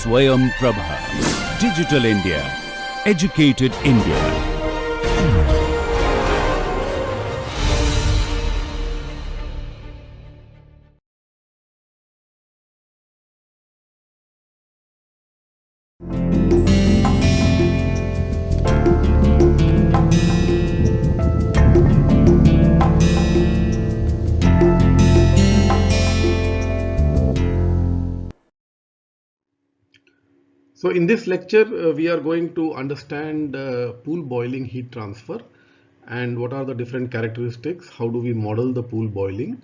Swayam Prabha. Digital India. Educated India. So in this lecture, we are going to understand pool boiling heat transfer and what are the different characteristics, how do we model the pool boiling,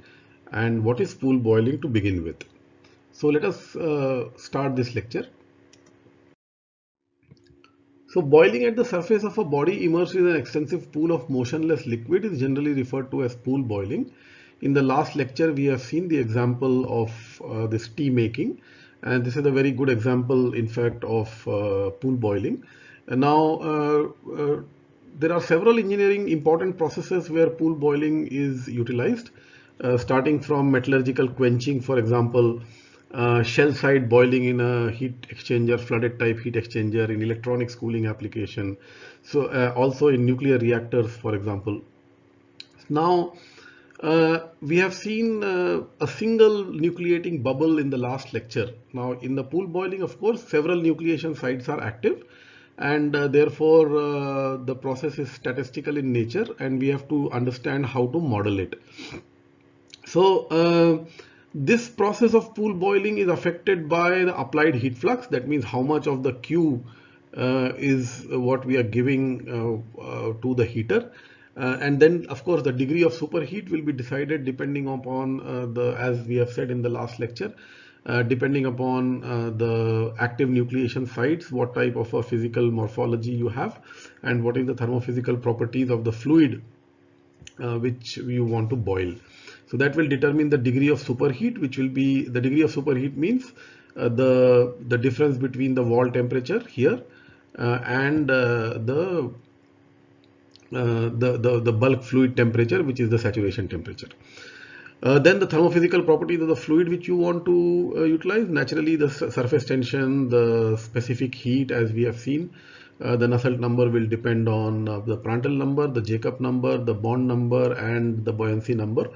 and what is pool boiling to begin with. So let us start this lecture. So boiling at the surface of a body immersed in an extensive pool of motionless liquid is generally referred to as pool boiling. In the last lecture, we have seen the example of this tea making, and this is a very good example, in fact, of pool boiling. And now, there are several engineering important processes where pool boiling is utilized, starting from metallurgical quenching, for example, shell side boiling in a heat exchanger, flooded type heat exchanger, in electronics cooling application. So also in nuclear reactors, for example. Now, we have seen a single nucleating bubble in the last lecture. Now, in the pool boiling, of course, several nucleation sites are active, and therefore the process is statistical in nature, and we have to understand how to model it. So this process of pool boiling is affected by the applied heat flux. That means how much of the Q is what we are giving to the heater. And then, of course, the degree of superheat will be decided depending upon as we have said in the last lecture, depending upon the active nucleation sites, what type of a physical morphology you have, and what is the thermophysical properties of the fluid which you want to boil. So that will determine the degree of superheat, which will be the degree of superheat means the difference between the wall temperature here and the bulk fluid temperature, which is the saturation temperature. Then the thermophysical properties of the fluid which you want to utilize, naturally the surface tension, the specific heat, as we have seen. The Nusselt number will depend on the Prandtl number, the Jacob number, the bond number, and the buoyancy number,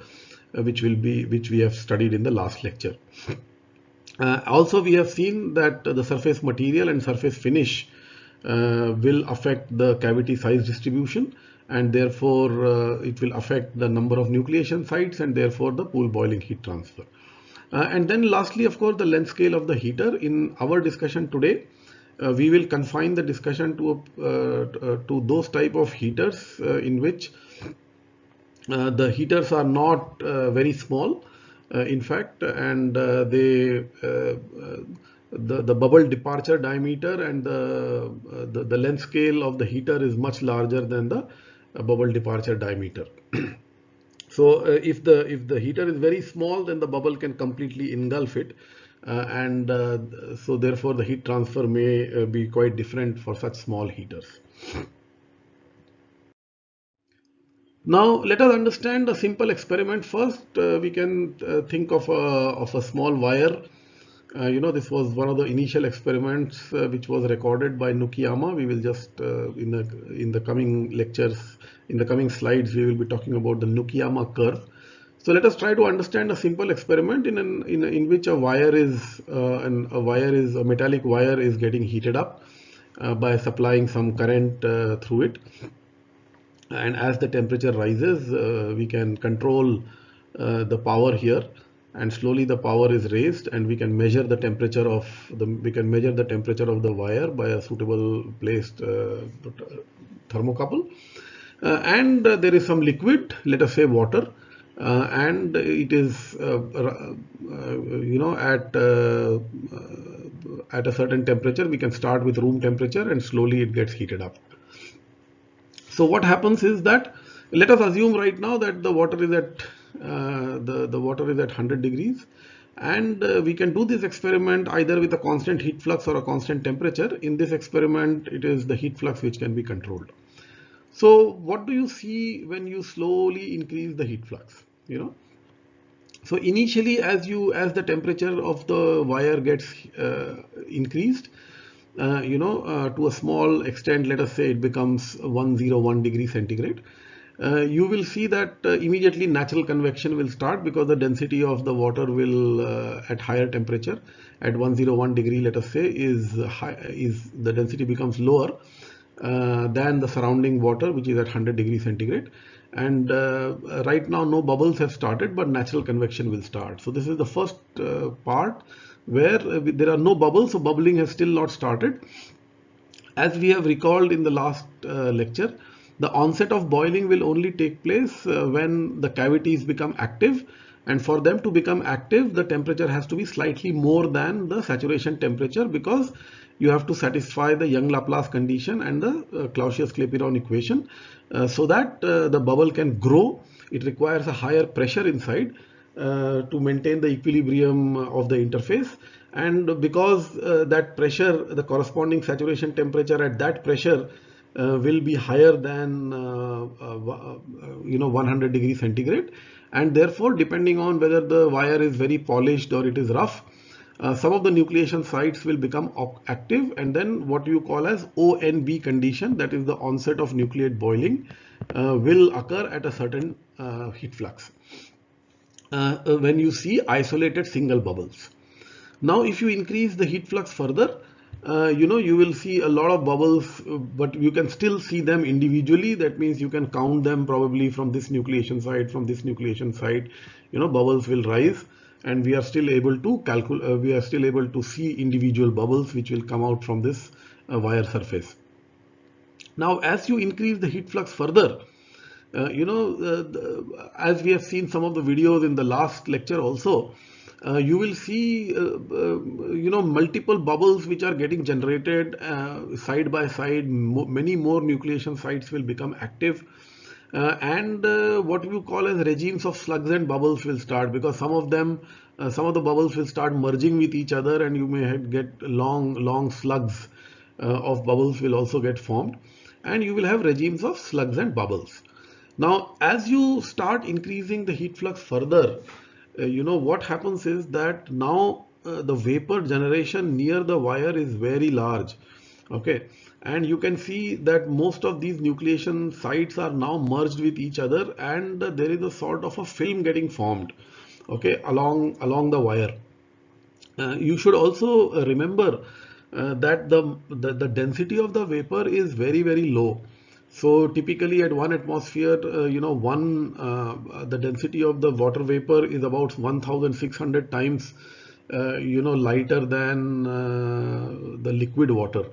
which we have studied in the last lecture. Also, we have seen that the surface material and surface finish will affect the cavity size distribution, and therefore it will affect the number of nucleation sites and therefore the pool boiling heat transfer. And then lastly, of course, the length scale of the heater. In our discussion today, we will confine the discussion to those type of heaters in which the heaters are not very small, in fact, and the bubble departure diameter and the length scale of the heater is much larger than the bubble departure diameter. So if the heater is very small, then the bubble can completely engulf it, and so therefore the heat transfer may be quite different for such small heaters. Now let us understand a simple experiment first. We can think of a small wire. This was one of the initial experiments which was recorded by Nukiyama. We will just in the coming lectures, in the coming slides, we will be talking about the Nukiyama curve. So let us try to understand a simple experiment in which a metallic wire is getting heated up by supplying some current through it. And as the temperature rises, we can control the power here, and slowly the power is raised, and we can measure the temperature of the wire by a suitable placed thermocouple. And there is some liquid, let us say water, and it is at a certain temperature. We can start with room temperature and slowly it gets heated up. So what happens is that, let us assume right now that the water is at 100 degrees, and we can do this experiment either with a constant heat flux or a constant temperature. In this experiment, it is the heat flux which can be controlled. So what do you see when you slowly increase the heat flux? So initially, as the temperature of the wire gets increased, to a small extent, let us say it becomes 101 degree centigrade. You will see that immediately natural convection will start, because the density of the water will at higher temperature, at 101 degree, let us say, is the density becomes lower than the surrounding water, which is at 100 degrees centigrade. And right now no bubbles have started, but natural convection will start. So this is the first part where there are no bubbles, so bubbling has still not started. As we have recalled in the last lecture, the onset of boiling will only take place when the cavities become active, and for them to become active, the temperature has to be slightly more than the saturation temperature, because you have to satisfy the Young-Laplace condition and the Clausius-Clapeyron equation, so that the bubble can grow. It requires a higher pressure inside to maintain the equilibrium of the interface. And because that pressure, the corresponding saturation temperature at that pressure will be higher than 100 degrees centigrade, and therefore depending on whether the wire is very polished or it is rough, some of the nucleation sites will become active, and then what you call as ONB condition, that is the onset of nucleate boiling, will occur at a certain heat flux when you see isolated single bubbles. Now, if you increase the heat flux further, you will see a lot of bubbles, but you can still see them individually. That means you can count them probably from this nucleation site, from this nucleation site. Bubbles will rise, and we are still able to calculate. We are still able to see individual bubbles which will come out from this wire surface. Now, as you increase the heat flux further, as we have seen some of the videos in the last lecture also, you will see multiple bubbles which are getting generated side by side. Many more nucleation sites will become active, and what you call as regimes of slugs and bubbles will start, because some of the bubbles will start merging with each other, and you may get long slugs of bubbles will also get formed, and you will have regimes of slugs and bubbles. Now, as you start increasing the heat flux further, what happens is that now the vapor generation near the wire is very large. Okay, and you can see that most of these nucleation sites are now merged with each other, and there is a sort of a film getting formed, okay, along the wire. You should also remember that the density of the vapor is very low. So typically at 1 atmosphere, the density of the water vapor is about 1,600 times, lighter than the liquid water.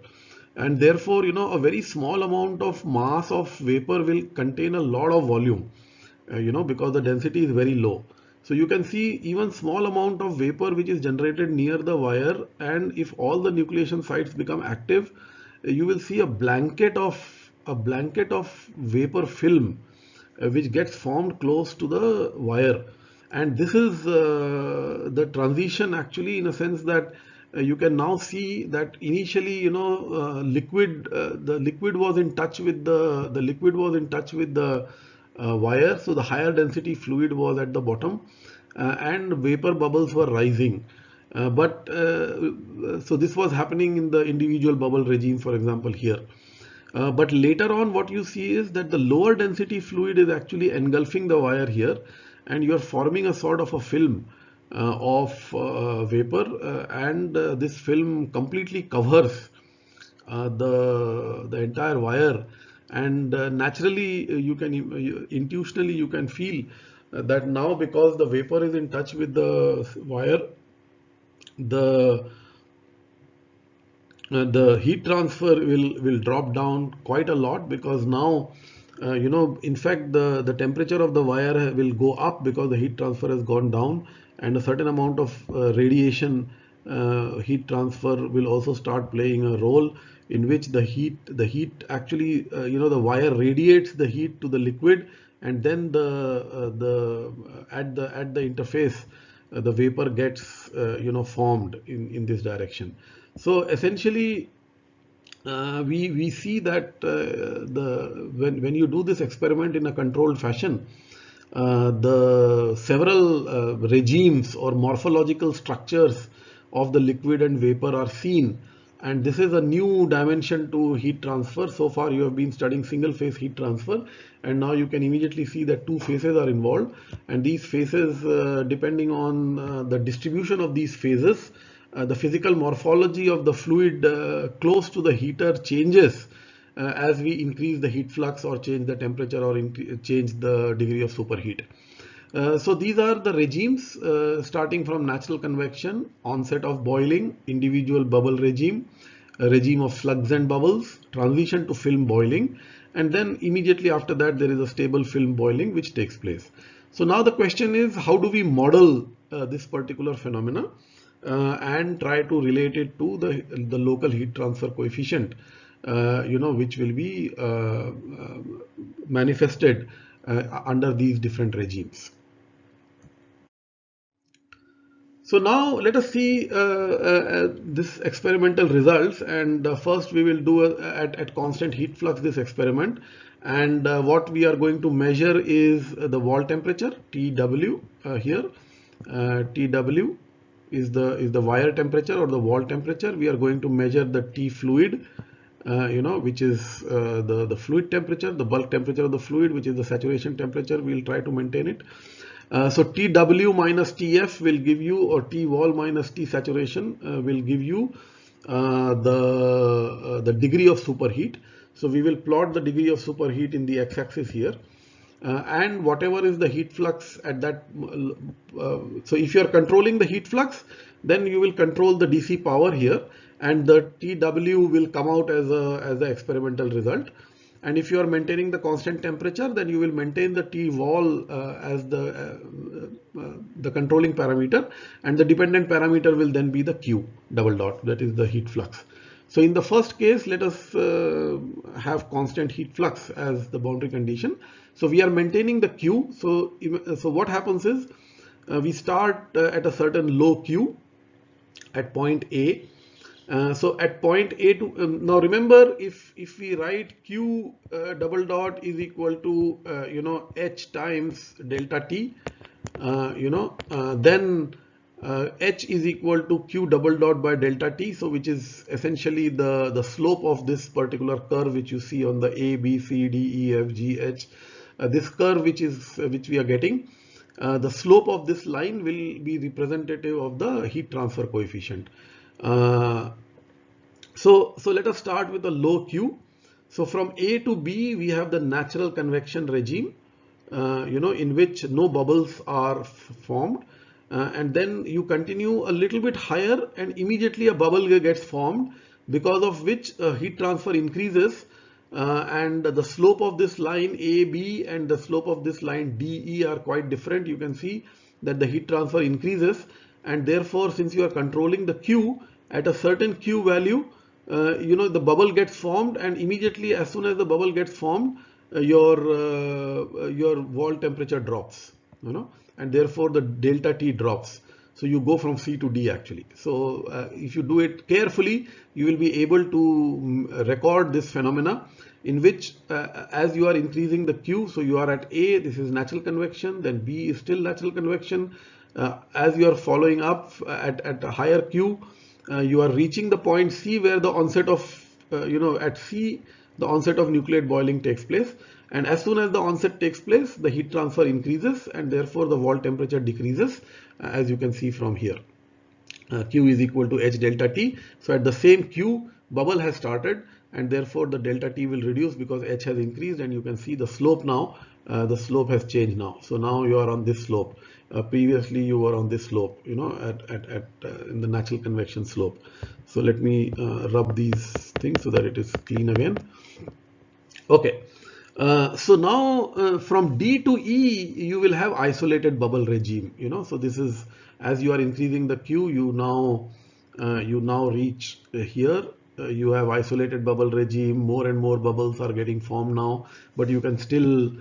And therefore, a very small amount of mass of vapor will contain a lot of volume, because the density is very low. So you can see even small amount of vapor which is generated near the wire, and if all the nucleation sites become active, you will see a blanket of vapor film which gets formed close to the wire. And this is the transition, actually, in a sense that you can now see that initially, the liquid was in touch with the wire, so the higher density fluid was at the bottom, and vapor bubbles were rising. So this was happening in the individual bubble regime, for example, here. But later on, what you see is that the lower density fluid is actually engulfing the wire here, and you are forming a sort of a film of vapor, and this film completely covers the entire wire. And naturally, intuitionally you can feel that now, because the vapor is in touch with the wire, the heat transfer will drop down quite a lot, because now in fact the temperature of the wire will go up, because the heat transfer has gone down, and a certain amount of radiation heat transfer will also start playing a role, in which the heat actually, the wire radiates the heat to the liquid, and then at the interface the vapor gets formed in this direction. So essentially, we see that when you do this experiment in a controlled fashion, the several regimes or morphological structures of the liquid and vapor are seen. And this is a new dimension to heat transfer. So far you have been studying single phase heat transfer, and now you can immediately see that two phases are involved, and these phases, depending on the distribution of these phases, the physical morphology of the fluid close to the heater changes as we increase the heat flux or change the temperature or change the degree of superheat. So these are the regimes starting from natural convection, onset of boiling, individual bubble regime, a regime of slugs and bubbles, transition to film boiling, and then immediately after that there is a stable film boiling which takes place. So now the question is, how do we model this particular phenomena and try to relate it to the local heat transfer coefficient, which will be manifested under these different regimes. So now let us see this experimental results, and first we will do at constant heat flux this experiment, and what we are going to measure is the wall temperature TW here. TW is the wire temperature or the wall temperature. We are going to measure the T fluid, which is the fluid temperature, the bulk temperature of the fluid, which is the saturation temperature. We will try to maintain it. So TW minus TF will give you, or T wall minus T saturation will give you the degree of superheat. So we will plot the degree of superheat in the x-axis here. And whatever is the heat flux at that, so if you are controlling the heat flux, then you will control the DC power here, and the TW will come out as the experimental result. And if you are maintaining the constant temperature, then you will maintain the T wall as the controlling parameter, and the dependent parameter will then be the Q double dot, that is the heat flux. So in the first case, let us have constant heat flux as the boundary condition. So we are maintaining the Q. So what happens is we start at a certain low Q at point A. So at point A to now remember, if we write Q double dot is equal to H times delta T, then H is equal to Q double dot by delta T, so which is essentially the slope of this particular curve which you see on the A, B, C, D, E, F, G, H. This curve which we are getting, the slope of this line will be representative of the heat transfer coefficient. So let us start with a low Q. So from A to B we have the natural convection regime, in which no bubbles are formed, and then you continue a little bit higher and immediately a bubble gets formed, because of which heat transfer increases, and the slope of this line AB and the slope of this line DE are quite different. You can see that the heat transfer increases, and therefore since you are controlling the Q at a certain Q value, the bubble gets formed, and immediately as soon as the bubble gets formed, your wall temperature drops, and therefore the delta T drops. So you go from C to D actually. So if you do it carefully, you will be able to record this phenomena in which as you are increasing the Q, so you are at A, this is natural convection, then B is still natural convection. As you are following up at a higher Q, you are reaching the point C where the onset of, at C, the onset of nucleate boiling takes place. And as soon as the onset takes place, the heat transfer increases, and therefore the wall temperature decreases, as you can see from here. Q is equal to H delta T. So at the same Q, bubble has started, and therefore the delta T will reduce because H has increased, and you can see the slope now. The slope has changed now. So now you are on this slope. Previously you were on this slope, in the natural convection slope. So let me rub these things so that it is clean again. Okay. So now from D to E you will have isolated bubble regime. So this is, as you are increasing the Q, you now reach here. You have isolated bubble regime. More and more bubbles are getting formed now, but you can still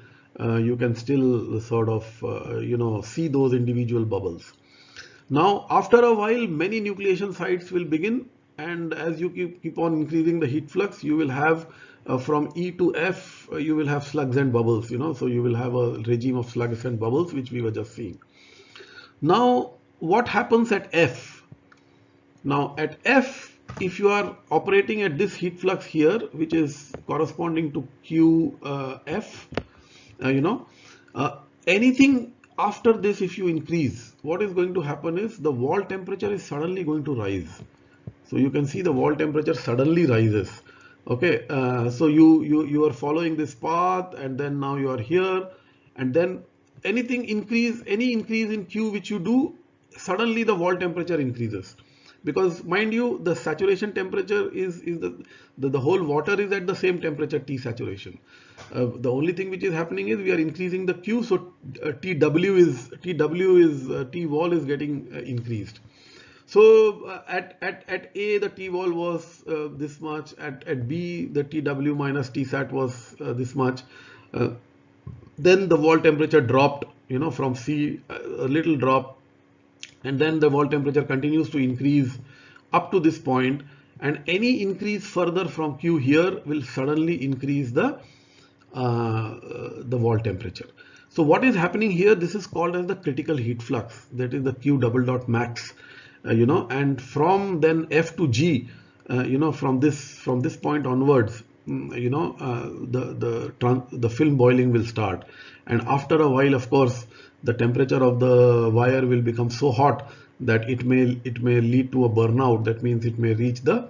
sort of see those individual bubbles. Now after a while many nucleation sites will begin, and as you keep on increasing the heat flux, you will have from E to F, you will have slugs and bubbles, so you will have a regime of slugs and bubbles, which we were just seeing. Now, what happens at F? Now, at F, if you are operating at this heat flux here, which is corresponding to QF, anything after this, if you increase, what is going to happen is the wall temperature is suddenly going to rise. So you can see the wall temperature suddenly rises. Okay, so you are following this path, and then now you are here, and then any increase in Q which you do, suddenly the wall temperature increases. Because mind you, the saturation temperature is the whole water is at the same temperature, T saturation. The only thing which is happening is we are increasing the Q, so T wall is getting increased. So at A, the T wall was this much. At B, the TW minus T sat was this much. Then the wall temperature dropped, from C, a little drop, and then the wall temperature continues to increase up to this point, and any increase further from Q here will suddenly increase the wall temperature. So what is happening here? This is called as the critical heat flux. That is the Q double dot max. And from then F to G, from this point onwards, the film boiling will start, and after a while, of course, the temperature of the wire will become so hot that it may lead to a burnout. That means it may reach the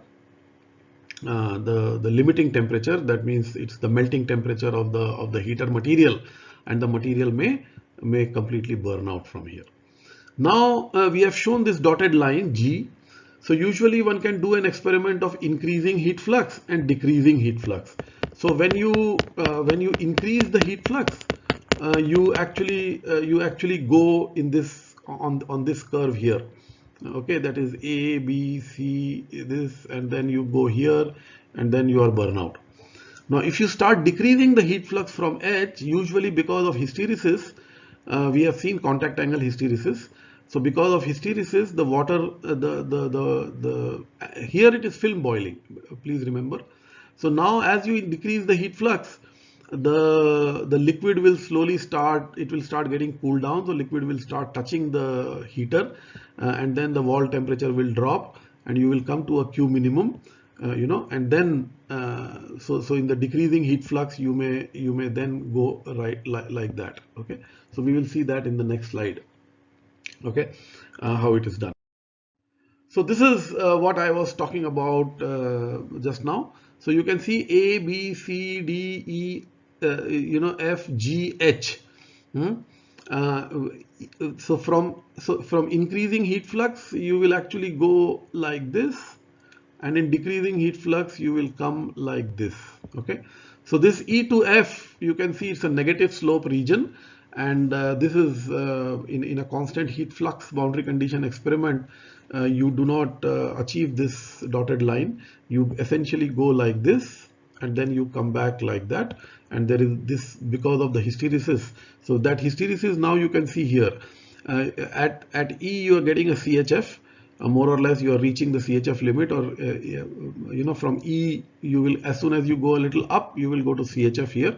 limiting temperature. That means it's the melting temperature of the heater material, and the material may completely burn out from here. Now we have shown this dotted line G. So usually one can do an experiment of increasing heat flux and decreasing heat flux. So when you increase the heat flux, you actually go in this on this curve here. Okay, that is A, B, C, this, and then you go here, and then you are burnout. Now, if you start decreasing the heat flux from H, usually because of hysteresis, we have seen contact angle hysteresis. So because of hysteresis, the water, here it is film boiling, please remember. So now as you decrease the heat flux, the liquid will slowly start, it will start getting cooled down. So liquid will start touching the heater, and then the wall temperature will drop, and you will come to a Q minimum, and then so in the decreasing heat flux, you may then go right like that. Okay, so we will see that in the next slide. Okay, how it is done. So this is what I was talking about just now. So you can see A, B, C, D, E, F, G, H. So from increasing heat flux, you will actually go like this, and in decreasing heat flux, you will come like this. Okay. So this E to F, you can see it's a negative slope region, and this is in a constant heat flux boundary condition experiment. You do not achieve this dotted line. You essentially go like this, and then you come back like that, and there is this because of the hysteresis. So that hysteresis now you can see here. At E you are getting a CHF. More or less you are reaching the CHF limit, or from E you will, as soon as you go a little up, you will go to CHF here,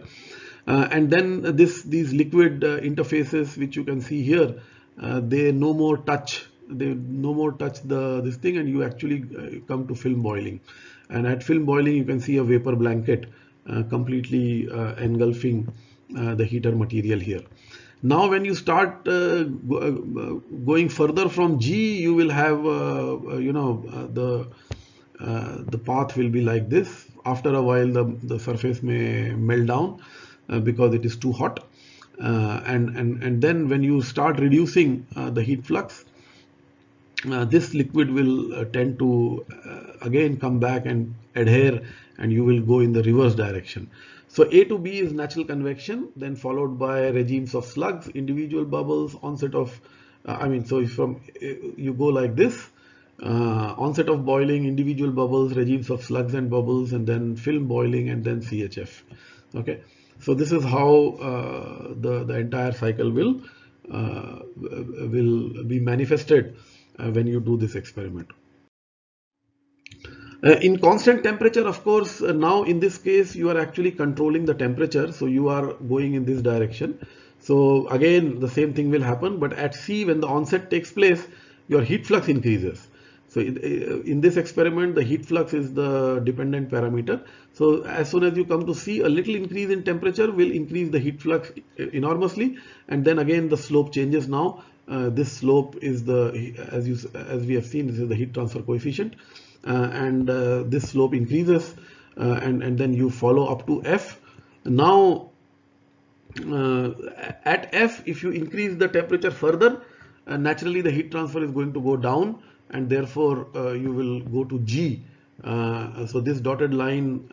and then these liquid interfaces which you can see here, they no more touch this thing, and you actually come to film boiling. And at film boiling, you can see a vapor blanket completely engulfing the heater material here. Now when you start going further from G, you will have the path will be like this. After a while, the surface may melt down because it is too hot, and then when you start reducing the heat flux, this liquid will tend to again come back and adhere, and you will go in the reverse direction. So A to B is natural convection, then followed by regimes of slugs, individual bubbles, onset of, so if you go like this, onset of boiling, individual bubbles, regimes of slugs and bubbles, and then film boiling, and then CHF. Okay, so this is how the entire cycle will be manifested when you do this experiment. In constant temperature, of course, now in this case you are actually controlling the temperature, so you are going in this direction. So again the same thing will happen, but at C, when the onset takes place, your heat flux increases. So in this experiment the heat flux is the dependent parameter. So as soon as you come to C, a little increase in temperature will increase the heat flux enormously, and then again the slope changes now. This slope is as we have seen, this is the heat transfer coefficient, and this slope increases, and then you follow up to F. Now at F, if you increase the temperature further, naturally the heat transfer is going to go down, and therefore you will go to G. So this dotted line,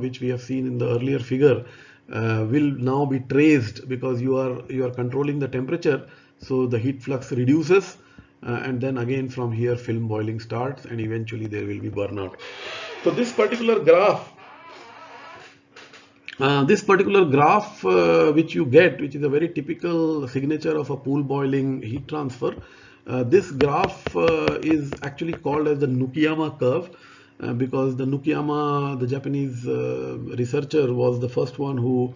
which we have seen in the earlier figure, will now be traced because you are controlling the temperature. So the heat flux reduces, and then again from here film boiling starts, and eventually there will be burnout. So this particular graph which you get, which is a very typical signature of a pool boiling heat transfer, this graph is actually called as the Nukiyama curve, because the Nukiyama, the Japanese researcher, was the first one who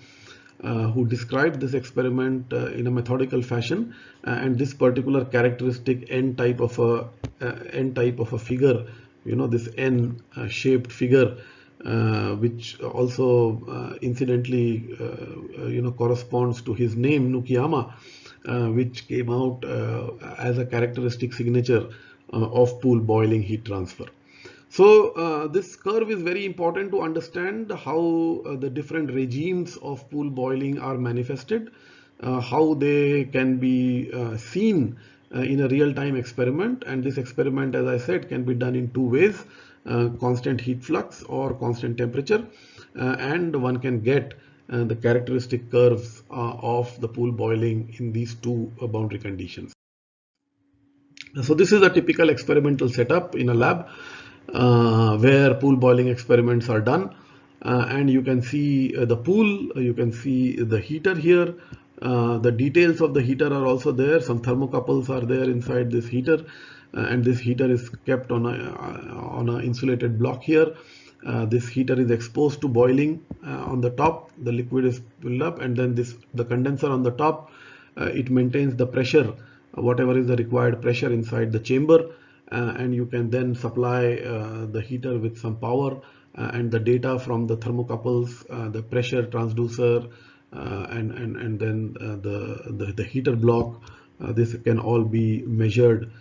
described this experiment in a methodical fashion, and this particular characteristic N type of a figure, this N shaped figure, which also incidentally corresponds to his name Nukiyama, which came out as a characteristic signature of pool boiling heat transfer. So this curve is very important to understand how the different regimes of pool boiling are manifested, how they can be seen in a real-time experiment. And this experiment, as I said, can be done in two ways: constant heat flux or constant temperature, and one can get the characteristic curves of the pool boiling in these two boundary conditions. So this is a typical experimental setup in a lab where pool boiling experiments are done, and you can see the pool, you can see the heater here. The details of the heater are also there. Some thermocouples are there inside this heater, and this heater is kept on a insulated block here. This heater is exposed to boiling on the top. The liquid is filled up, and then the condenser on the top. It maintains the pressure, whatever is the required pressure inside the chamber, and you can then supply the heater with some power, and the data from the thermocouples, the pressure transducer, and then the heater block. This can all be measured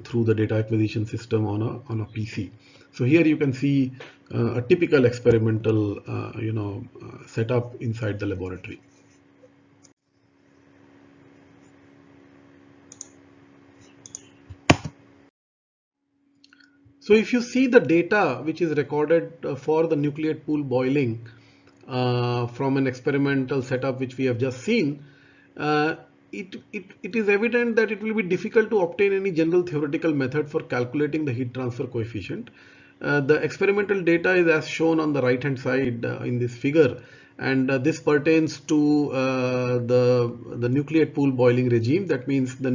through the data acquisition system on a PC. So here you can see a typical experimental setup inside the laboratory. So if you see the data which is recorded for the nucleate pool boiling from an experimental setup which we have just seen, it is evident that it will be difficult to obtain any general theoretical method for calculating the heat transfer coefficient. The experimental data is as shown on the right hand side in this figure, and this pertains to the nucleate pool boiling regime. That means the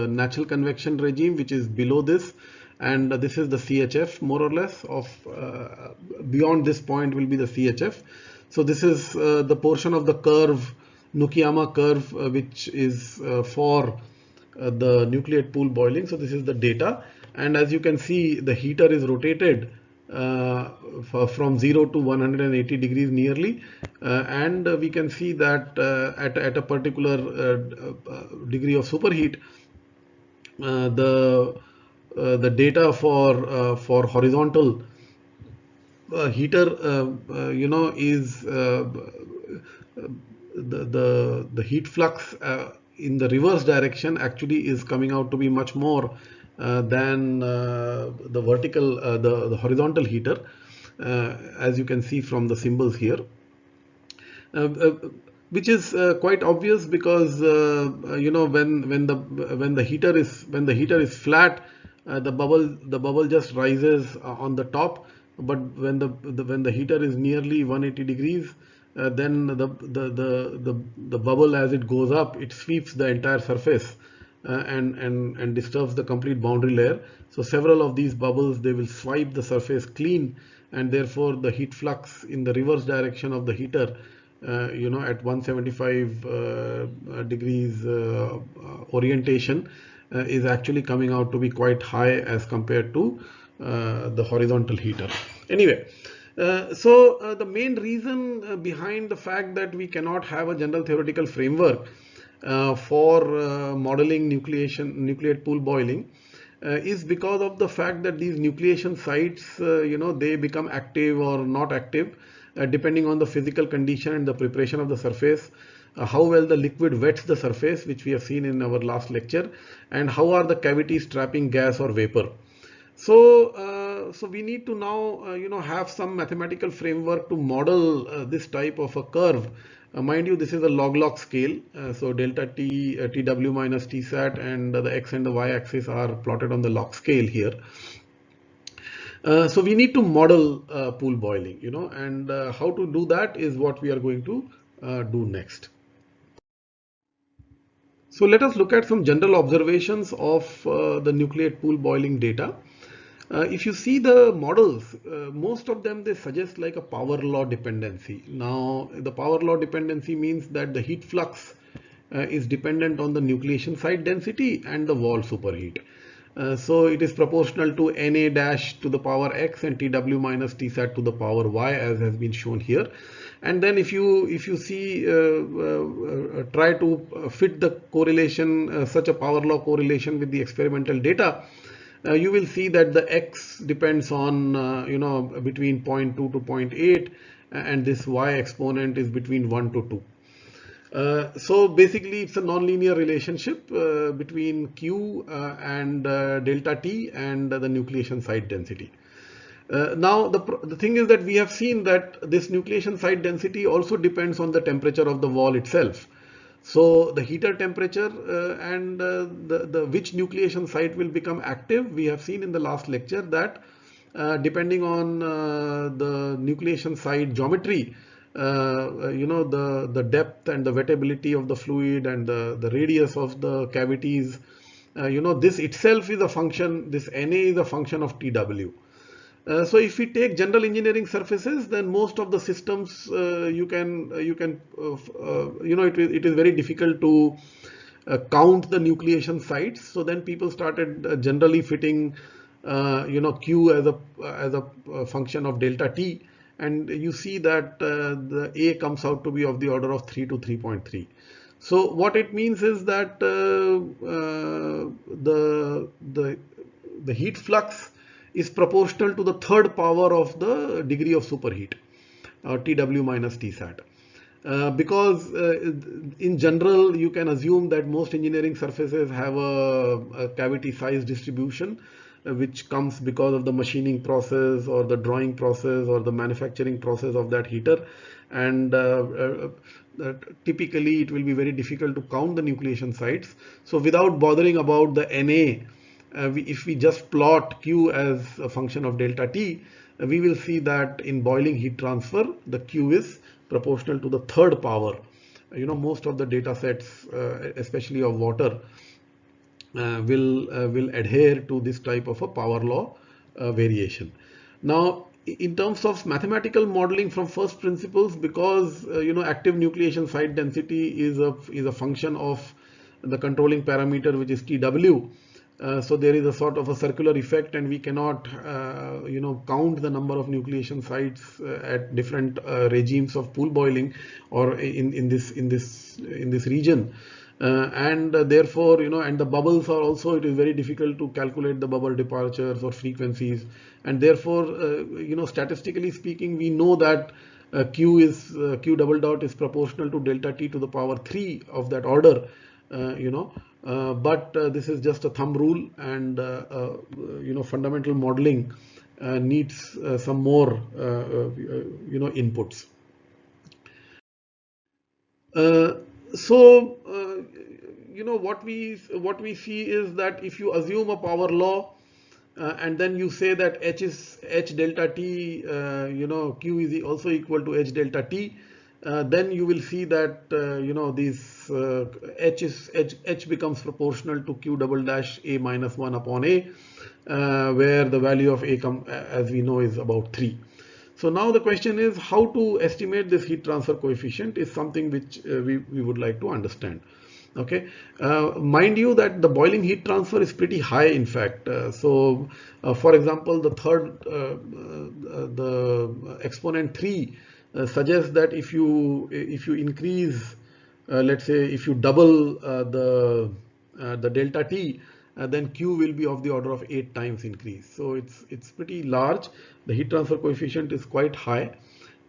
natural convection regime, which is below this, and this is the CHF more or less of beyond this point will be the CHF. So this is the portion of the curve, Nukiyama curve, which is for the nucleate pool boiling. So this is the data, and as you can see, the heater is rotated from 0 to 180 degrees nearly, and we can see that at a particular degree of superheat, the data for horizontal heater, is the heat flux in the reverse direction actually is coming out to be much more than the vertical, the horizontal heater, as you can see from the symbols here. Which is quite obvious because when the heater is flat, the bubble just rises on the top, but when the heater is nearly 180 degrees, then the bubble, as it goes up, it sweeps the entire surface, and disturbs the complete boundary layer. So several of these bubbles, they will swipe the surface clean, and therefore the heat flux in the reverse direction of the heater, at 175 degrees orientation, is actually coming out to be quite high as compared to the horizontal heater. Anyway, the main reason behind the fact that we cannot have a general theoretical framework for modeling nucleate pool boiling is because of the fact that these nucleation sites, they become active or not active depending on the physical condition and the preparation of the surface, how well the liquid wets the surface, which we have seen in our last lecture, and how are the cavities trapping gas or vapor. So we need to now, have some mathematical framework to model this type of a curve. Mind you, this is a log scale. So delta T, TW minus Tsat, and the X and the Y axis are plotted on the log scale here. So we need to model pool boiling, and how to do that is what we are going to do next. So let us look at some general observations of the nucleate pool boiling data. If you see the models, most of them, they suggest like a power law dependency. Now, the power law dependency means that the heat flux is dependent on the nucleation site density and the wall superheat. So it is proportional to Na dash to the power x and Tw minus Tsat to the power y, as has been shown here. And then if you see, try to fit the correlation, such a power law correlation with the experimental data, you will see that the x depends on between 0.2 to 0.8, and this y exponent is between 1 to 2. So basically it's a nonlinear relationship between Q and delta T and the nucleation site density. Now the thing is that we have seen that this nucleation site density also depends on the temperature of the wall itself. So the heater temperature and the which nucleation site will become active, we have seen in the last lecture that depending on the nucleation site geometry, the depth and the wettability of the fluid and the radius of the cavities, this itself is a function, this Na is a function of Tw. So if we take general engineering surfaces, then most of the systems it is very difficult to count the nucleation sites. So then people started generally fitting Q as a function of delta T, and you see that the A comes out to be of the order of 3 to 3.3. So what it means is that the heat flux is proportional to the third power of the degree of superheat, Tw minus Tsat. Because in general, you can assume that most engineering surfaces have a cavity size distribution, which comes because of the machining process or the drawing process or the manufacturing process of that heater. And typically it will be very difficult to count the nucleation sites. So without bothering about the Na, if we just plot Q as a function of delta T, we will see that in boiling heat transfer, the Q is proportional to the third power. Most of the data sets, especially of water, will adhere to this type of a power law variation. Now, in terms of mathematical modeling from first principles, because active nucleation site density is a function of the controlling parameter, which is Tw. So there is a sort of a circular effect, and we cannot count the number of nucleation sites at different regimes of pool boiling or in this region. And therefore, and the bubbles are also, it is very difficult to calculate the bubble departures or frequencies, and therefore, statistically speaking, we know that Q double dot is proportional to delta T to the power 3 of that order, but this is just a thumb rule, and fundamental modeling needs some more inputs. What we see is that if you assume a power law and then you say that H delta T, Q is also equal to H delta T, then you will see that these H becomes proportional to Q double dash A minus 1 upon A, where the value of A as we know is about 3. So now the question is how to estimate this heat transfer coefficient is something which we would like to understand. Okay, mind you that the boiling heat transfer is pretty high, in fact. For example, the exponent 3 suggests that if you increase, let's say if you double the delta T, then Q will be of the order of 8 times increase. So it's pretty large. The heat transfer coefficient is quite high,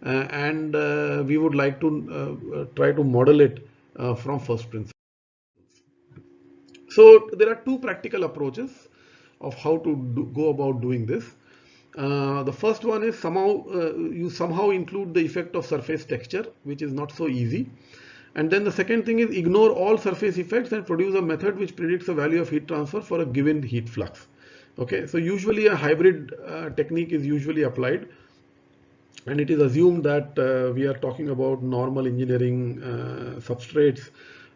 and we would like to try to model it from first principles. So there are two practical approaches of how to go about doing this. The first one is you somehow include the effect of surface texture, which is not so easy. And then the second thing is ignore all surface effects and produce a method which predicts the value of heat transfer for a given heat flux. Okay, so usually a hybrid technique is usually applied, and it is assumed that we are talking about normal engineering substrates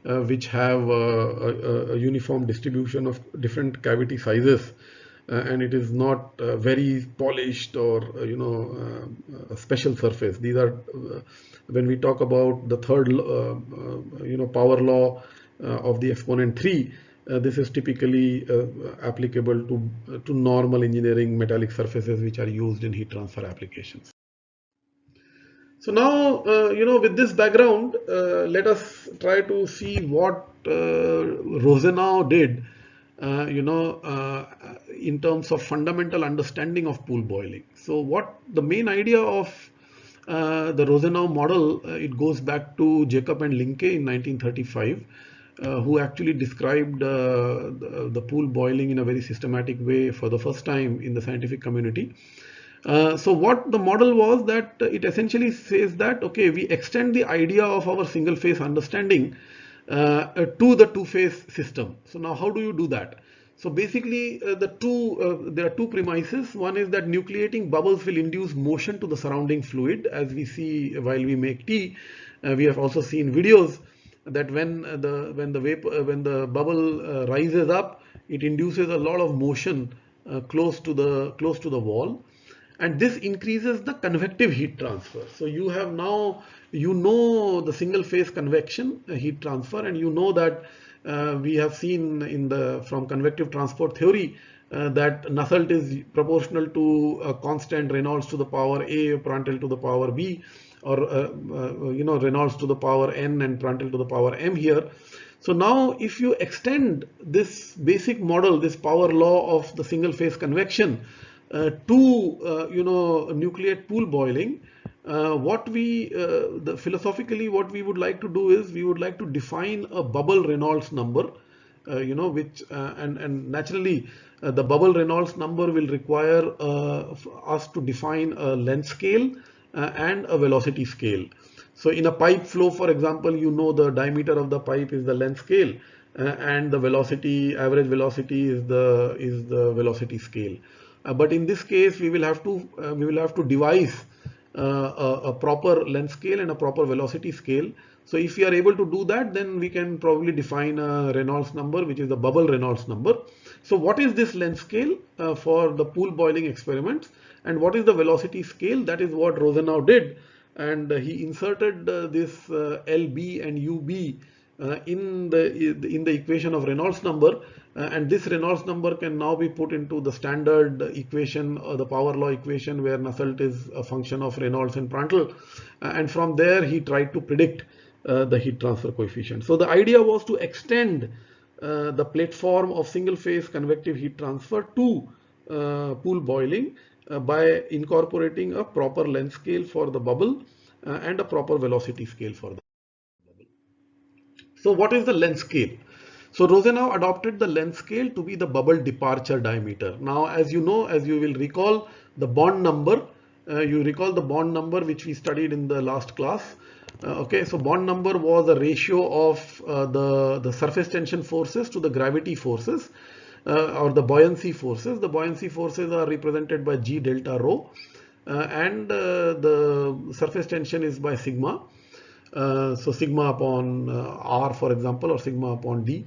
which have a uniform distribution of different cavity sizes, and it is not very polished or a special surface. These are when we talk about the third power law of the exponent 3, this is typically applicable to normal engineering metallic surfaces which are used in heat transfer applications. So now, with this background, let us try to see what Rosenau did, in terms of fundamental understanding of pool boiling. So what the main idea of the Rosenau model, it goes back to Jacob and Linke in 1935, who actually described the pool boiling in a very systematic way for the first time in the scientific community. So what the model was that it essentially says that, okay, we extend the idea of our single phase understanding to the two-phase system. So now how do you do that? So basically there are two premises. One is that nucleating bubbles will induce motion to the surrounding fluid, as we see while we make tea. We have also seen videos that when the bubble rises up, it induces a lot of motion close to the wall. And this increases the convective heat transfer. So you have now, the single phase convection heat transfer, and that we have seen from convective transport theory that Nusselt is proportional to a constant Reynolds to the power A, Prandtl to the power B, or Reynolds to the power N and Prandtl to the power M here. So now if you extend this basic model, this power law of the single phase convection to nucleate pool boiling, philosophically what we would like to do is we would like to define a bubble Reynolds number, which and naturally the bubble Reynolds number will require us to define a length scale and a velocity scale. So in a pipe flow, for example, the diameter of the pipe is the length scale, and the average velocity is the velocity scale. But in this case, we will have to devise a proper length scale and a proper velocity scale. So if we are able to do that, then we can probably define a Reynolds number, which is the bubble Reynolds number. So what is this length scale for the pool boiling experiments, and what is the velocity scale? That is what Rosenau did, and he inserted this LB and UB in the equation of Reynolds number, and this Reynolds number can now be put into the standard equation, or the power law equation, where Nusselt is a function of Reynolds and Prandtl, and from there he tried to predict the heat transfer coefficient. So the idea was to extend the platform of single phase convective heat transfer to pool boiling by incorporating a proper length scale for the bubble and a proper velocity scale for the bubble. So what is the length scale? So Rosenau adopted the length scale to be the bubble departure diameter. Now, as you will recall the bond number, which we studied in the last class. Okay, so bond number was a ratio of the surface tension forces to the gravity forces, or the buoyancy forces. The buoyancy forces are represented by G delta rho, and the surface tension is by sigma. So sigma upon R, for example, or sigma upon D.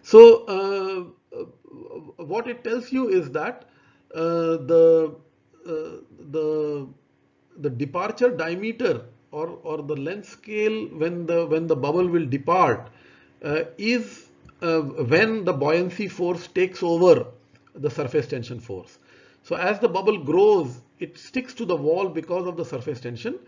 So what it tells you is that uh, the the departure diameter or the length scale when the bubble will depart is when the buoyancy force takes over the surface tension force. So as the bubble grows, it sticks to the wall because of the surface tension,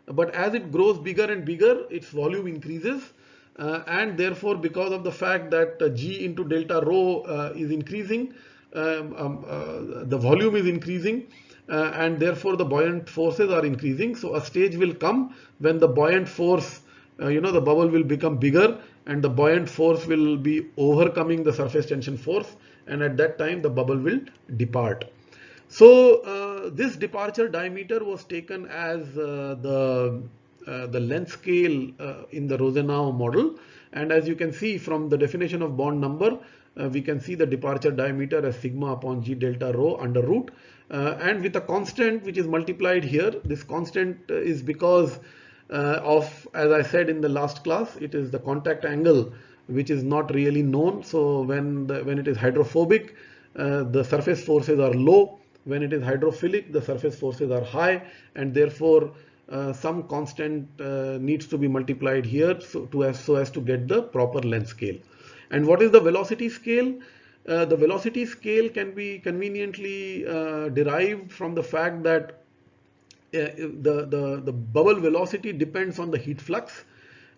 but as it grows bigger and bigger, its volume increases, and therefore because of the fact that G into delta rho is increasing, the volume is increasing, and therefore the buoyant forces are increasing. So a stage will come when the buoyant force, the bubble will become bigger and the buoyant force will be overcoming the surface tension force, and at that time the bubble will depart. So this departure diameter was taken as the length scale in the Rosenau model, and as you can see from the definition of bond number, we can see the departure diameter as sigma upon G delta rho under root, and with a constant which is multiplied here. This constant is because of, as I said in the last class, it is the contact angle which is not really known. So when it is hydrophobic, the surface forces are low. When it is hydrophilic, the surface forces are high, and therefore some constant needs to be multiplied here so as to get the proper length scale. And what is the velocity scale? The velocity scale can be conveniently derived from the fact that the bubble velocity depends on the heat flux.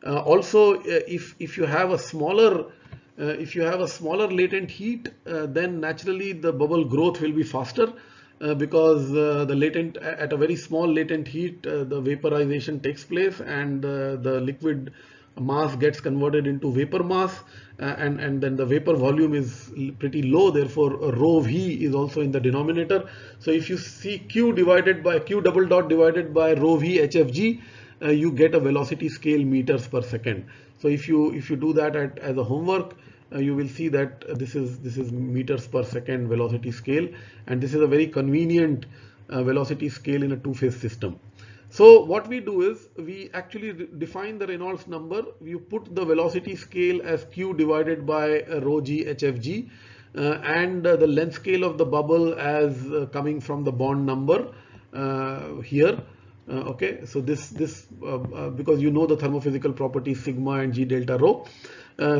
Also, if you have a smaller latent heat, then naturally the bubble growth will be faster, because the latent at a very small latent heat, the vaporization takes place, and the liquid mass gets converted into vapor mass, and then the vapor volume is pretty low, therefore rho v is also in the denominator. So if you see q double dot divided by rho v hfg, you get a velocity scale meters per second. So if you do that as a homework, you will see that this is meters per second velocity scale, and this is a very convenient velocity scale in a two-phase system. So what we do is we actually define the Reynolds number. You put the velocity scale as q divided by rho g hfg, and the length scale of the bubble as coming from the bond number here. Okay, so this because you know the thermophysical properties sigma and G delta rho,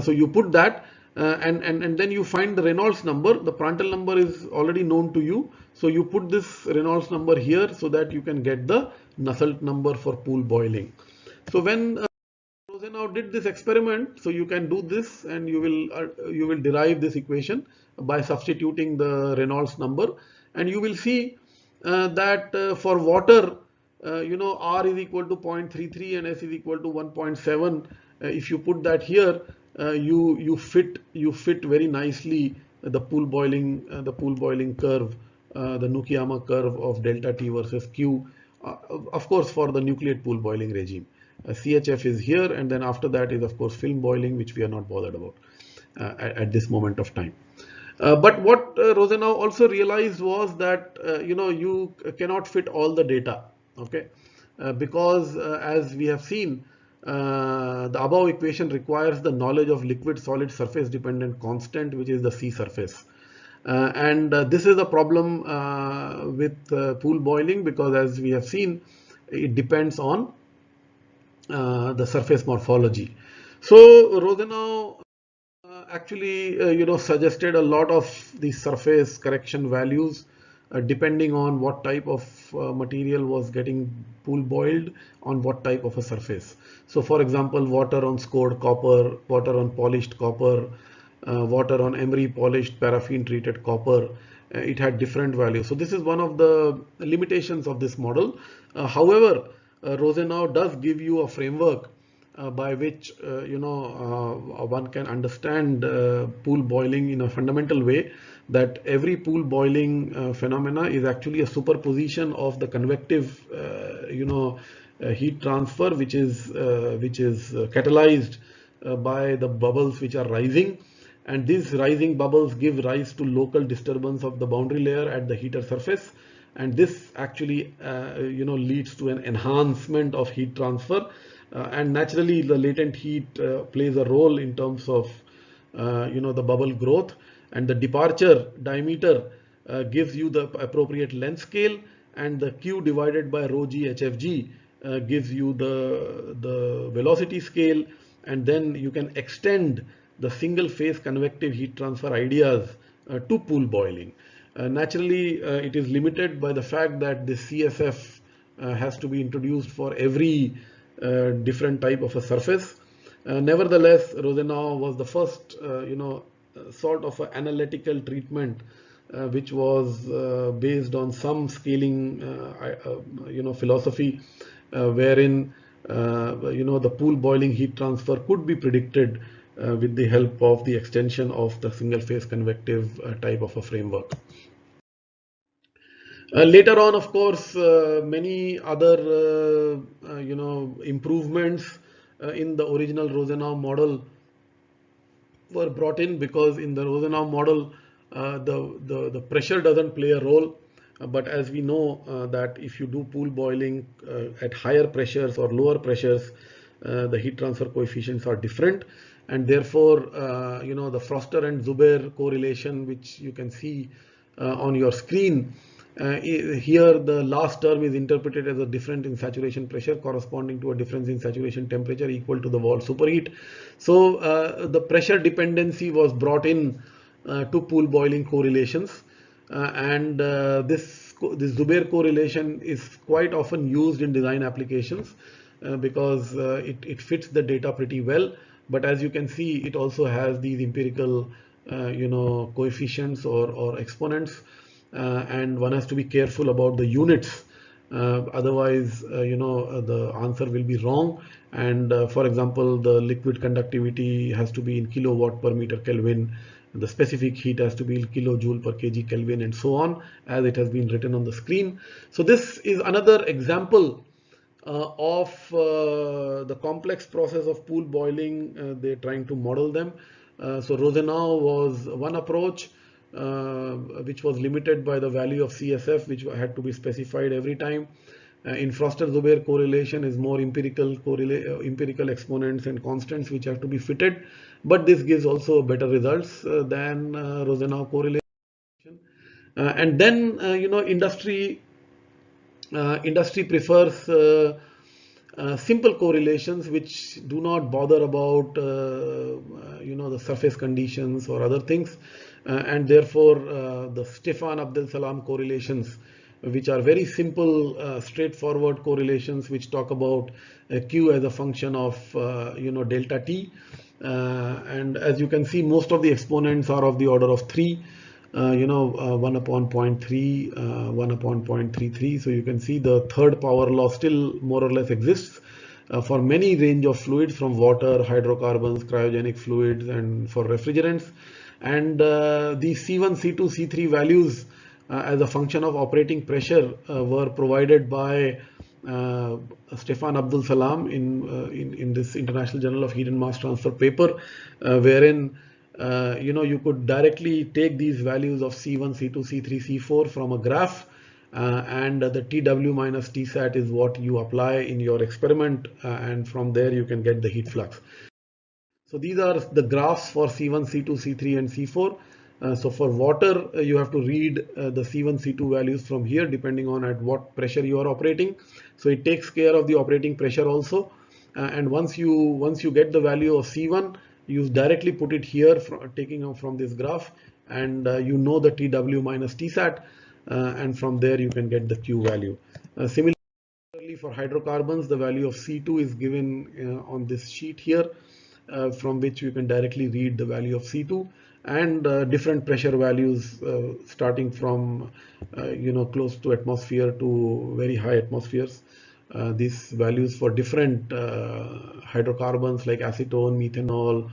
so you put that, and then you find the Reynolds number. The Prandtl number is already known to you, so you put this Reynolds number here so that you can get the Nusselt number for pool boiling. So when Rosenau did this experiment, so you can do this, and you will derive this equation by substituting the Reynolds number, and you will see that for water, R is equal to 0.33 and S is equal to 1.7. If you put that here, you fit very nicely the pool boiling curve, the Nukiyama curve of delta T versus Q, of course for the nucleate pool boiling regime. CHF is here, and then after that is of course film boiling, which we are not bothered about at this moment of time. But what Rosenau also realized was that you cannot fit all the data, okay, because as we have seen, the above equation requires the knowledge of liquid solid surface dependent constant, which is the sea surface. And this is a problem with pool boiling, because as we have seen, it depends on the surface morphology. So Rosenau actually suggested a lot of the surface correction values depending on what type of material was getting pool boiled on what type of a surface. So for example, water on scored copper, water on polished copper, water on emery polished paraffin treated copper, it had different values. So this is one of the limitations of this model. However, Rosenau does give you a framework by which one can understand pool boiling in a fundamental way, that every pool boiling phenomena is actually a superposition of the convective heat transfer, which is catalyzed by the bubbles which are rising, and these rising bubbles give rise to local disturbance of the boundary layer at the heater surface, and this actually leads to an enhancement of heat transfer and naturally the latent heat plays a role in terms of the bubble growth, and the departure diameter gives you the appropriate length scale, and the Q divided by rho g HFG gives you the velocity scale, and then you can extend the single phase convective heat transfer ideas to pool boiling. Naturally, it is limited by the fact that the CSF has to be introduced for every different type of a surface. Nevertheless, Rosenau was the first, sort of an analytical treatment which was based on some scaling, philosophy, wherein the pool boiling heat transfer could be predicted with the help of the extension of the single phase convective type of a framework. Later on, of course, many other improvements in the original Rosenau model were brought in, because in the Rosenau model the pressure doesn't play a role, but as we know that if you do pool boiling at higher pressures or lower pressures, the heat transfer coefficients are different, and therefore the Froster and Zubair correlation, which you can see on your screen, here the last term is interpreted as a difference in saturation pressure corresponding to a difference in saturation temperature equal to the wall superheat. So the pressure dependency was brought in to pool boiling correlations, and this Zubair correlation is quite often used in design applications because it fits the data pretty well. But as you can see, it also has these empirical coefficients or exponents, and one has to be careful about the units. Otherwise, the answer will be wrong. And for example, the liquid conductivity has to be in kilowatt per meter Kelvin. The specific heat has to be in kilojoule per kg Kelvin, and so on, as it has been written on the screen. So this is another example of the complex process of pool boiling. They're trying to model them. So Rosenau was one approach, which was limited by the value of CSF, which had to be specified every time. In Froster-Zubair correlation is more empirical exponents and constants which have to be fitted, but this gives also better results than Rosenau correlation. And then industry prefers simple correlations which do not bother about the surface conditions or other things, and therefore the Stefan Abdel Salam correlations, which are very simple, straightforward correlations which talk about Q as a function of delta T, and as you can see, most of the exponents are of the order of 3. 1 upon 0.3, 1 upon 0.33. So you can see the third power law still more or less exists for many range of fluids, from water, hydrocarbons, cryogenic fluids, and for refrigerants. And these C1, C2, C3 values as a function of operating pressure were provided by Stefan Abdul Salam in this International Journal of Heat and Mass Transfer paper, wherein you could directly take these values of C1, C2, C3, C4 from a graph, and the TW minus Tsat is what you apply in your experiment, and from there you can get the heat flux. So these are the graphs for C1, C2, C3 and C4. So for water, you have to read the C1, C2 values from here depending on at what pressure you are operating. So it takes care of the operating pressure also. And once you get the value of C1, you directly put it here, taking out from this graph, and you know the TW minus Tsat, and from there you can get the Q value. Similarly, for hydrocarbons, the value of C2 is given on this sheet here, from which you can directly read the value of C2, and different pressure values starting from close to atmosphere to very high atmospheres. These values for different hydrocarbons like acetone, methanol,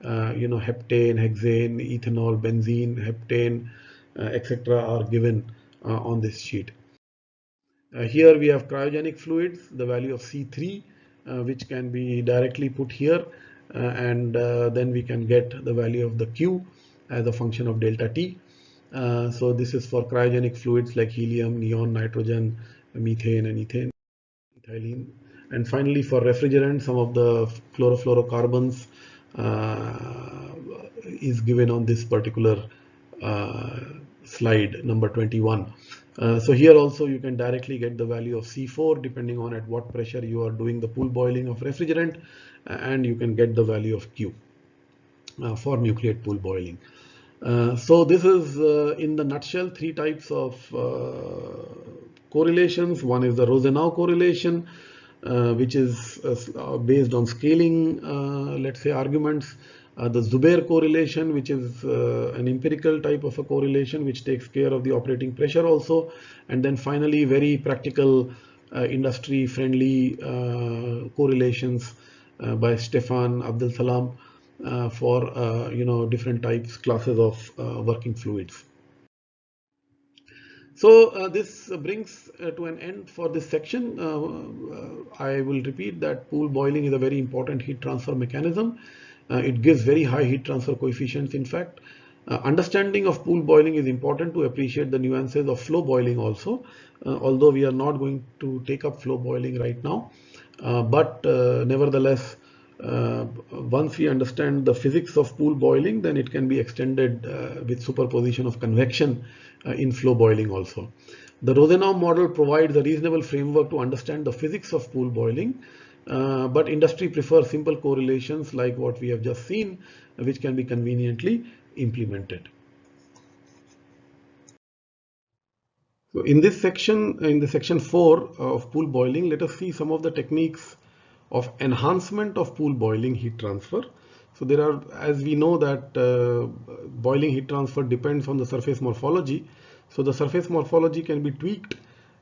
heptane, hexane, ethanol, benzene, heptane, etc. are given on this sheet. Here we have cryogenic fluids, the value of C3, which can be directly put here, and then we can get the value of the Q as a function of delta T. So this is for cryogenic fluids like helium, neon, nitrogen, methane and ethane, ethylene. And finally, for refrigerant, some of the chlorofluorocarbons is given on this particular slide number 21. So here also you can directly get the value of C4 depending on at what pressure you are doing the pool boiling of refrigerant, and you can get the value of Q for nucleate pool boiling. So this is in the nutshell three types of correlations. One is the Rosenau correlation, which is based on scaling, let's say, arguments. The Zubair correlation, which is an empirical type of a correlation which takes care of the operating pressure also. And then finally, very practical, industry friendly correlations by Stefan Abdel Salam for different types, classes of working fluids. So this brings to an end for this section. I will repeat that pool boiling is a very important heat transfer mechanism. It gives very high heat transfer coefficients, in fact. Understanding of pool boiling is important to appreciate the nuances of flow boiling also, although we are not going to take up flow boiling right now. But nevertheless, once we understand the physics of pool boiling, then it can be extended with superposition of convection in flow boiling also. The Rosenau model provides a reasonable framework to understand the physics of pool boiling, but industry prefers simple correlations like what we have just seen, which can be conveniently implemented. So in this section, in the section 4 of pool boiling, let us see some of the techniques of enhancement of pool boiling heat transfer. So there are, as we know that boiling heat transfer depends on the surface morphology. So the surface morphology can be tweaked,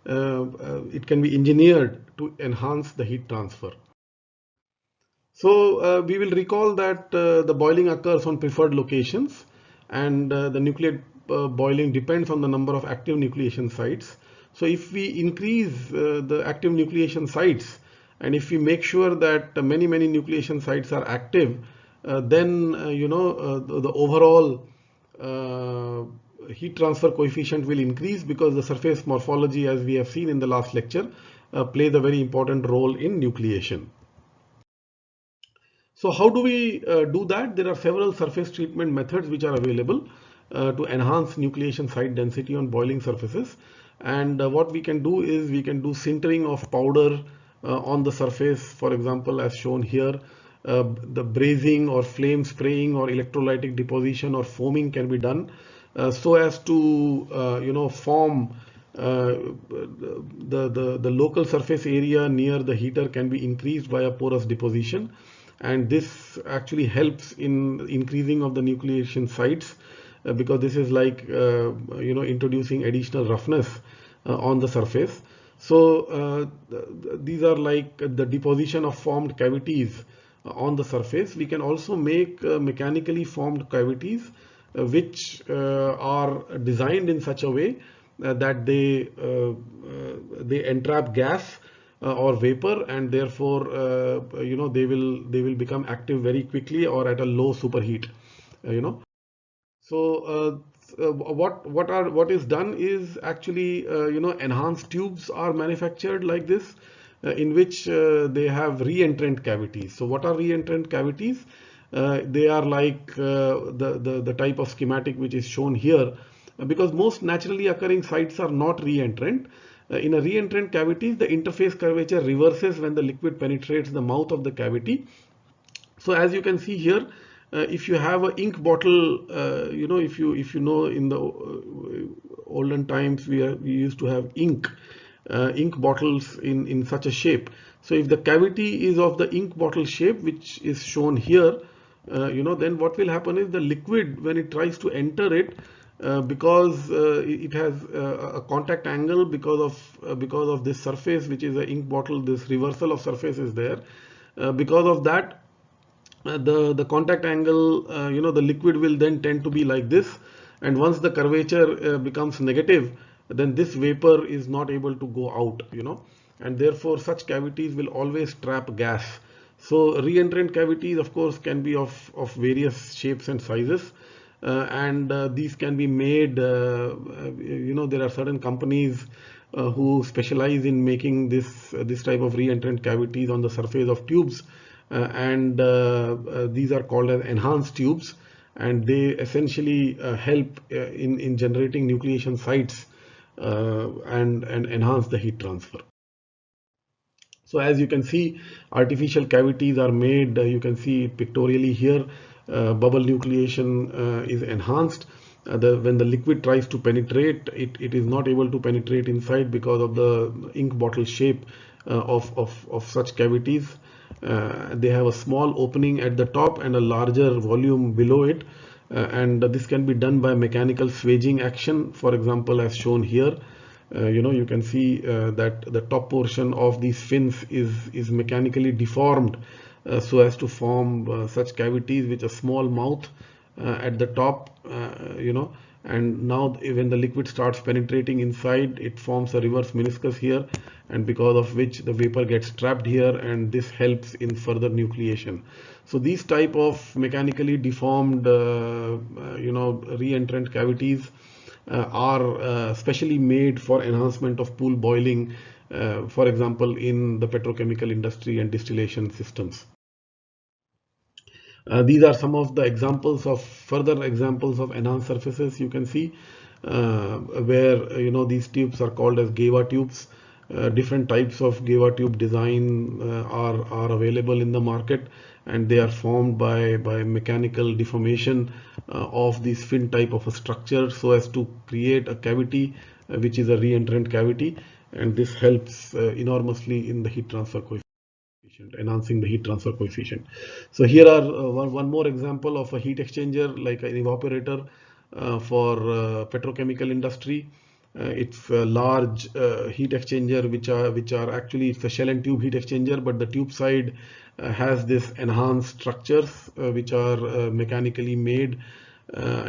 it can be engineered to enhance the heat transfer. So we will recall that the boiling occurs on preferred locations, and the nucleate boiling depends on the number of active nucleation sites. So if we increase the active nucleation sites, and if we make sure that many nucleation sites are active, then the overall heat transfer coefficient will increase, because the surface morphology, as we have seen in the last lecture, plays a very important role in nucleation. So how do we do that? There are several surface treatment methods which are available to enhance nucleation site density on boiling surfaces. And what we can do is we can do sintering of powder on the surface, for example, as shown here. The brazing or flame spraying or electrolytic deposition or foaming can be done so as to form the local surface area near the heater can be increased by a porous deposition, and this actually helps in increasing of the nucleation sites because this is like introducing additional roughness on the surface. So these are like the deposition of formed cavities on the surface. We can also make mechanically formed cavities which are designed in such a way that they entrap gas or vapor, and therefore they will become active very quickly or at a low superheat. So what is done is actually enhanced tubes are manufactured like this, in which they have re-entrant cavities. So what are re-entrant cavities? They are like the type of schematic which is shown here, because most naturally occurring sites are not re-entrant. In a re-entrant cavity, the interface curvature reverses when the liquid penetrates the mouth of the cavity. So as you can see here, if you have an ink bottle, if you know in the olden times we used to have ink bottles in such a shape. So if the cavity is of the ink bottle shape, which is shown here, then what will happen is the liquid, when it tries to enter it, because it has a contact angle because of this surface, which is an ink bottle, this reversal of surface is there. Because of that, the contact angle, the liquid will then tend to be like this, and once the curvature becomes negative, then this vapor is not able to go out, and therefore such cavities will always trap gas. So re-entrant cavities, of course, can be of various shapes and sizes. and these can be made, there are certain companies who specialize in making this type of re-entrant cavities on the surface of tubes, and these are called as enhanced tubes, and they essentially help in generating nucleation sites and enhance the heat transfer. So as you can see, artificial cavities are made. You can see pictorially here, bubble nucleation is enhanced. When the liquid tries to penetrate, it is not able to penetrate inside because of the ink bottle shape of such cavities. They have a small opening at the top and a larger volume below it. And this can be done by mechanical swaging action, for example, as shown here. You can see that the top portion of these fins is mechanically deformed so as to form such cavities with a small mouth at the top, and now when the liquid starts penetrating inside, it forms a reverse meniscus here, and because of which the vapor gets trapped here, and this helps in further nucleation. So these type of mechanically deformed re-entrant cavities are specially made for enhancement of pool boiling, for example, in the petrochemical industry and distillation systems. These are some of the examples of further examples of enhanced surfaces you can see, where these tubes are called as GEVA tubes. Different types of GEVA tube design are available in the market, and they are formed by mechanical deformation of this fin type of a structure so as to create a cavity which is a re-entrant cavity, and this helps enormously in the heat transfer coefficient, enhancing the heat transfer coefficient. So here are one more example of a heat exchanger, like an evaporator for petrochemical industry. It's a large heat exchanger, which are actually, it's a shell and tube heat exchanger, but the tube side has this enhanced structures which are mechanically made.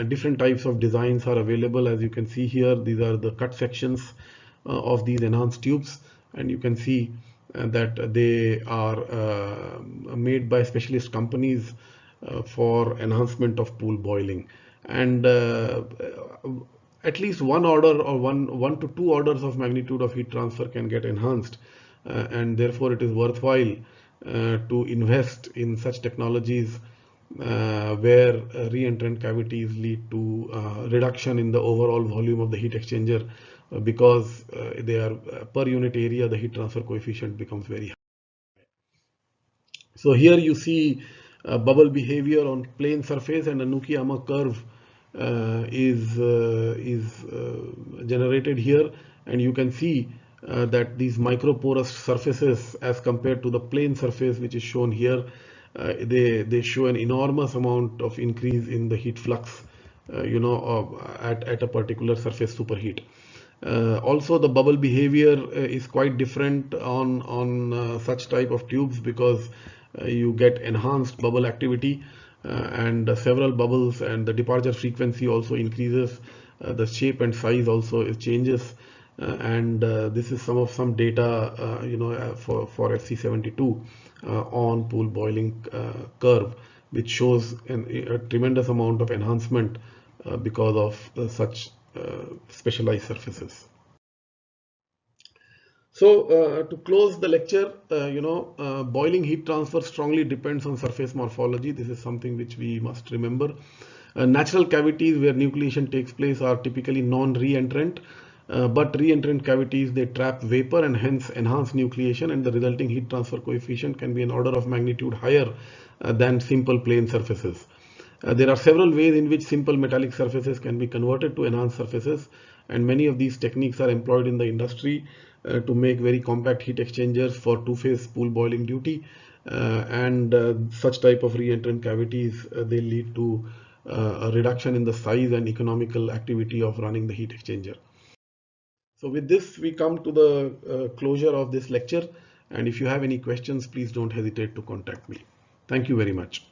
Different types of designs are available, as you can see here. These are the cut sections of these enhanced tubes, and you can see that they are made by specialist companies for enhancement of pool boiling, and at least one order or one to two orders of magnitude of heat transfer can get enhanced, and therefore it is worthwhile to invest in such technologies where re-entrant cavities lead to reduction in the overall volume of the heat exchanger, because they are per unit area, the heat transfer coefficient becomes very high. So here you see bubble behavior on plane surface, and a Nukiyama curve is generated here, and you can see that these microporous surfaces, as compared to the plane surface which is shown here, they show an enormous amount of increase in the heat flux, at a particular surface superheat. Also, the bubble behavior is quite different on such type of tubes, because you get enhanced bubble activity, and several bubbles, and the departure frequency also increases. The shape and size also changes, and this is some data for FC72 on pool boiling curve, which shows a tremendous amount of enhancement because of such specialized surfaces. So to close the lecture, boiling heat transfer strongly depends on surface morphology. This is something which we must remember. Natural cavities where nucleation takes place are typically non-re-entrant, but re-entrant cavities, they trap vapor and hence enhance nucleation, and the resulting heat transfer coefficient can be an order of magnitude higher than simple plane surfaces. There are several ways in which simple metallic surfaces can be converted to enhanced surfaces, and many of these techniques are employed in the industry to make very compact heat exchangers for two-phase pool boiling duty, and such type of re-entrant cavities, they lead to a reduction in the size and economical activity of running the heat exchanger. So with this, we come to the closure of this lecture, and if you have any questions, please don't hesitate to contact me. Thank you very much.